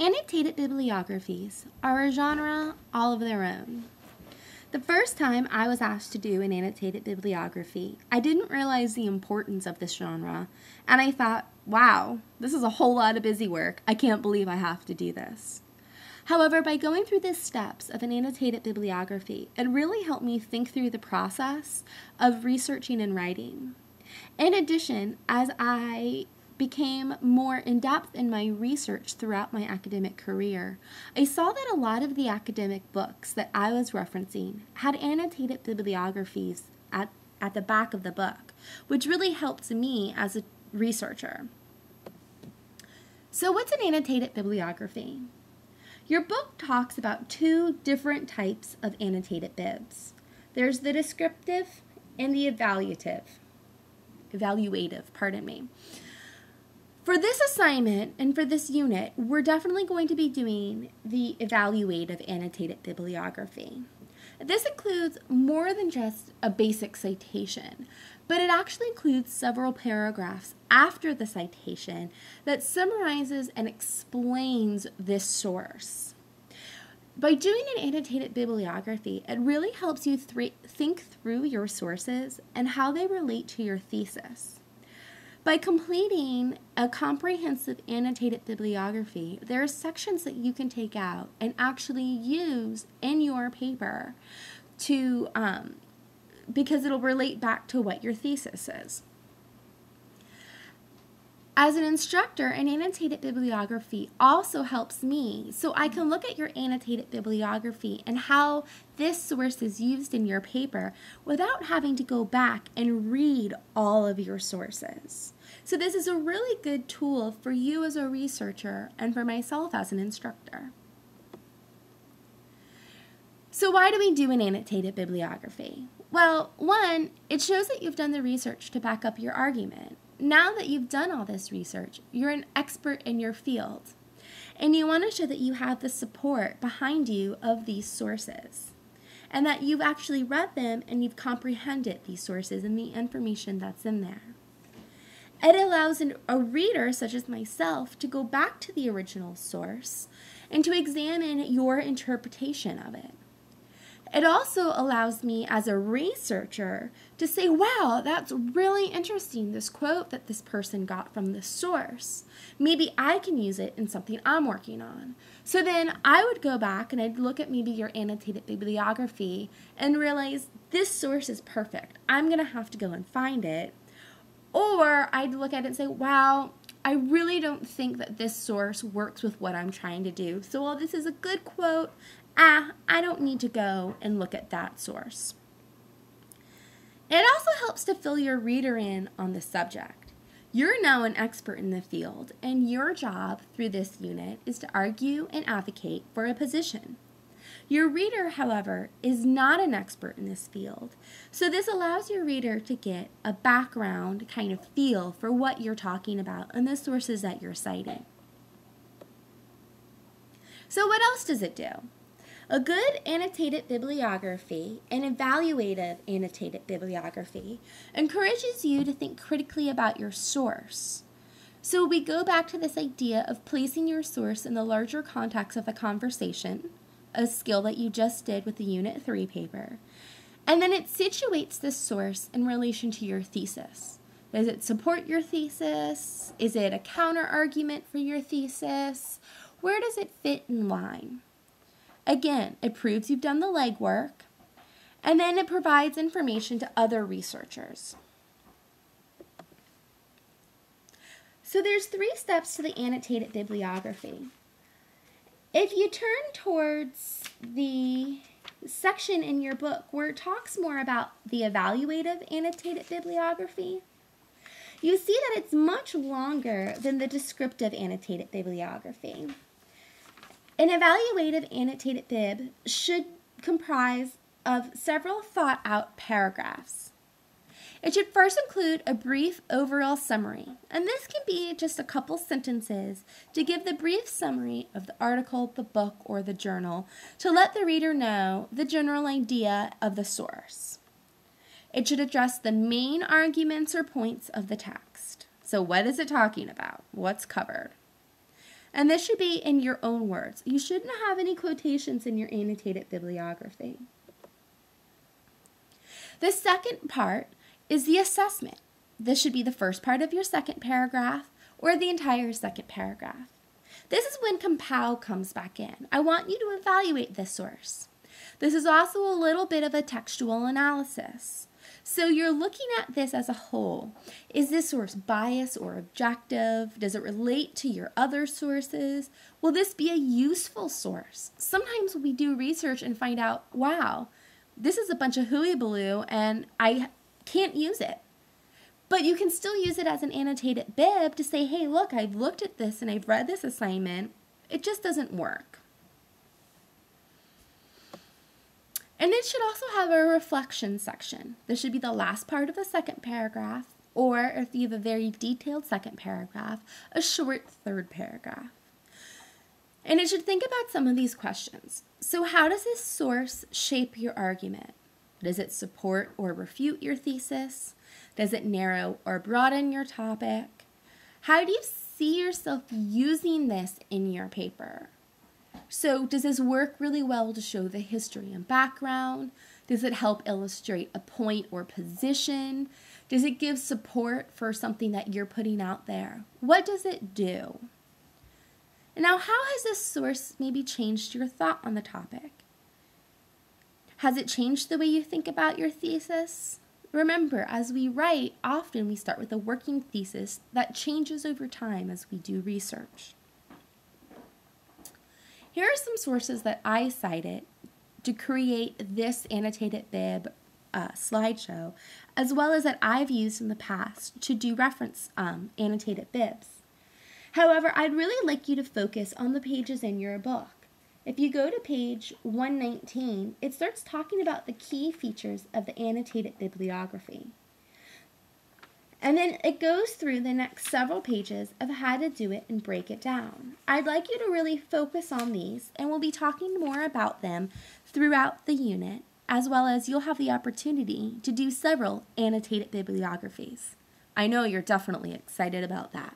Annotated bibliographies are a genre all of their own. The first time I was asked to do an annotated bibliography, I didn't realize the importance of this genre, and I thought, wow, this is a whole lot of busy work. I can't believe I have to do this. However, by going through the steps of an annotated bibliography, it really helped me think through the process of researching and writing. In addition, as I became more in-depth in my research throughout my academic career, I saw that a lot of the academic books that I was referencing had annotated bibliographies at the back of the book, which really helped me as a researcher. So what's an annotated bibliography? Your book talks about two different types of annotated bibs. There's the descriptive and the evaluative. For this assignment and for this unit, we're definitely going to be doing the evaluative annotated bibliography. This includes more than just a basic citation, but it actually includes several paragraphs after the citation that summarizes and explains this source. By doing an annotated bibliography, it really helps you think through your sources and how they relate to your thesis. By completing a comprehensive annotated bibliography, there are sections that you can take out and actually use in your paper because it'll relate back to what your thesis is. As an instructor, an annotated bibliography also helps me, so I can look at your annotated bibliography and how this source is used in your paper without having to go back and read all of your sources. So this is a really good tool for you as a researcher and for myself as an instructor. So why do we do an annotated bibliography? Well, one, it shows that you've done the research to back up your argument. Now that you've done all this research, you're an expert in your field, and you want to show that you have the support behind you of these sources, and that you've actually read them and you've comprehended these sources and the information that's in there. It allows a reader, such as myself, to go back to the original source and to examine your interpretation of it. It also allows me as a researcher to say, wow, that's really interesting, this quote that this person got from this source. Maybe I can use it in something I'm working on. So then I would go back and I'd look at maybe your annotated bibliography and realize this source is perfect. I'm going to have to go and find it. Or I'd look at it and say, wow, I really don't think that this source works with what I'm trying to do. So while this is a good quote, I don't need to go and look at that source. It also helps to fill your reader in on the subject. You're now an expert in the field, and your job through this unit is to argue and advocate for a position. Your reader, however, is not an expert in this field, so this allows your reader to get a background kind of feel for what you're talking about and the sources that you're citing. So what else does it do? A good annotated bibliography, an evaluative annotated bibliography, encourages you to think critically about your source. So we go back to this idea of placing your source in the larger context of the conversation, a skill that you just did with the Unit 3 paper, and then it situates this source in relation to your thesis. Does it support your thesis? Is it a counter-argument for your thesis? Where does it fit in line? Again, it proves you've done the legwork, and then it provides information to other researchers. So there's 3 steps to the annotated bibliography. If you turn towards the section in your book where it talks more about the evaluative annotated bibliography, you see that it's much longer than the descriptive annotated bibliography. An evaluative annotated bib should comprise of several thought-out paragraphs. It should first include a brief overall summary, and this can be just a couple sentences to give the brief summary of the article, the book, or the journal to let the reader know the general idea of the source. It should address the main arguments or points of the text. So what is it talking about? What's covered? And this should be in your own words. You shouldn't have any quotations in your annotated bibliography. The second part is the assessment. This should be the first part of your second paragraph or the entire second paragraph. This is when compile comes back in. I want you to evaluate this source. This is also a little bit of a textual analysis. So you're looking at this as a whole. Is this source biased or objective? Does it relate to your other sources? Will this be a useful source? Sometimes we do research and find out, wow, this is a bunch of hooey-baloo and I can't use it. But you can still use it as an annotated bib to say, hey, look, I've looked at this and I've read this assignment. It just doesn't work. And it should also have a reflection section. This should be the last part of the second paragraph, or if you have a very detailed second paragraph, a short third paragraph. And it should think about some of these questions. So how does this source shape your argument? Does it support or refute your thesis? Does it narrow or broaden your topic? How do you see yourself using this in your paper? So does this work really well to show the history and background? Does it help illustrate a point or position? Does it give support for something that you're putting out there? What does it do? And now, how has this source maybe changed your thought on the topic? Has it changed the way you think about your thesis? Remember, as we write, often we start with a working thesis that changes over time as we do research. Here are some sources that I cited to create this annotated bib slideshow, as well as that I've used in the past to do reference annotated bibs. However, I'd really like you to focus on the pages in your book. If you go to page 119, it starts talking about the key features of the annotated bibliography. And then it goes through the next several pages of how to do it and break it down. I'd like you to really focus on these, and we'll be talking more about them throughout the unit, as well as you'll have the opportunity to do several annotated bibliographies. I know you're definitely excited about that.